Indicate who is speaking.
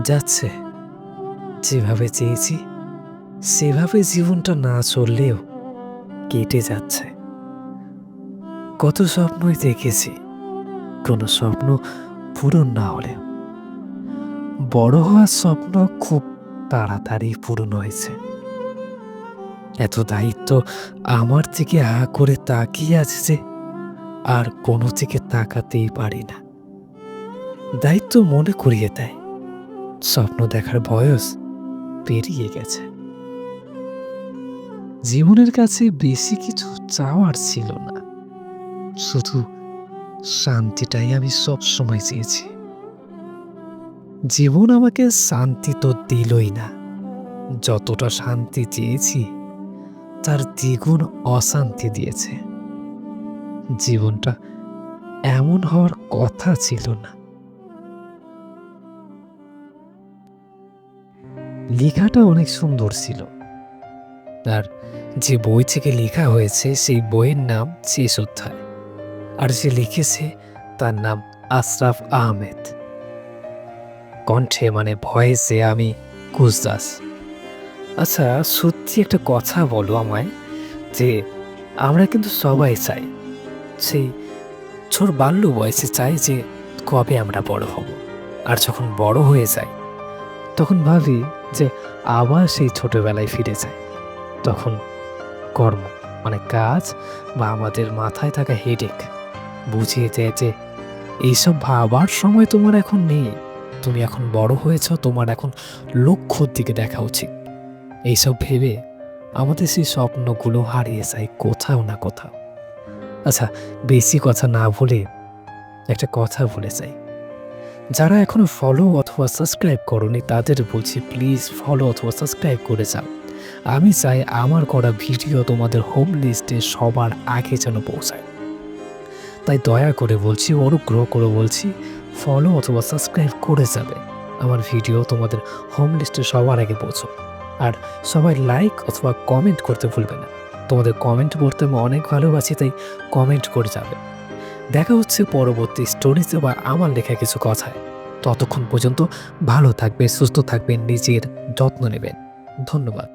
Speaker 1: যাচ্ছে, যেভাবে চেয়েছি সেভাবে জীবনটা না চললেও কেটে যাচ্ছে। কত স্বপ্নই দেখেছি, কোনো স্বপ্ন পূরণ না হলেও বড় হওয়ার স্বপ্ন খুব তাড়াতাড়ি পূরণ হয়েছে। এত দায়িত্ব আমার থেকে হা করে তাকিয়ে আছে যে আর কোনো দিকে তাকাতেই পারি না। দায়িত্ব মনে করিয়ে দেয় স্বপ্ন দেখার বয়স পেরিয়ে গেছে। জীবনের কাছে বেশি কিছু চাওয়ার ছিল না, শুধু শান্তিটাই আমি সব সময় চেয়েছি। জীবন আমাকে শান্তি তো দিলই না, যতটা শান্তি চেয়েছি তার দ্বিগুণ অশান্তি দিয়েছে। জীবনটা এমন হওয়ার কথা ছিল না। লেখাটা অনেক সুন্দর ছিল, আর যে বই থেকে লেখা হয়েছে সেই বইয়ের নাম শেষ অধ্যায়, আর যে লিখেছে তার নাম আশরাফ আহমেদ। কণ্ঠে মানে ভয়েসে আমি কুসদাস। আচ্ছা, সত্যি একটা কথা বলো আমায়, যে আমরা কিন্তু সবাই চাই, সেই ছোট বাল্য বয়সে চাই যে কবে আমরা বড় হব। আর যখন বড় হয়ে যাই তখন ভাবি যে আবার সেই ছোটবেলায় ফিরে যায়। তখন কর্ম মানে কাজ বা আমাদের মাথায় থাকা হেডেক বুঝিয়ে দেয় যে এইসব ভাবার সময় তোমার এখন নেই, তুমি এখন বড় হয়েছ, তোমার এখন লক্ষ্যর দিকে দেখা উচিত। এইসব ভেবে আমাদের সেই স্বপ্নগুলো হারিয়ে যায় কোথাও না কোথাও। আচ্ছা, বেশি কথা না বলে একটা কথা বলে যাই। যারা এখনো ফলো অথবা সাবস্ক্রাইব করনি তাদের বলছি, প্লিজ ফলো অথবা সাবস্ক্রাইব করে যাও। আমি চাই আমার করা ভিডিও তোমাদের হোম লিস্টে সবার আগে যেন পৌঁছায়। তাই দয়া করে বলছি, অনুগ্রহ করে বলছি, ফলো অথবা সাবস্ক্রাইব করে যাবে। আমার ভিডিও তোমাদের হোম লিস্টে সবার আগে পৌঁছো। আর সবাই লাইক অথবা কমেন্ট করতে ভুলবে না। তোমাদের কমেন্ট পড়তে আমি অনেক ভালোবাসি, তাই কমেন্ট করে যাবে। দেখা হচ্ছে পরবর্তী স্টোরিতে বা আমার লেখা কিছু কথায়। ততক্ষণ পর্যন্ত ভালো থাকবে, সুস্থ থাকবেন, নিজের যত্ন নেবেন। ধন্যবাদ।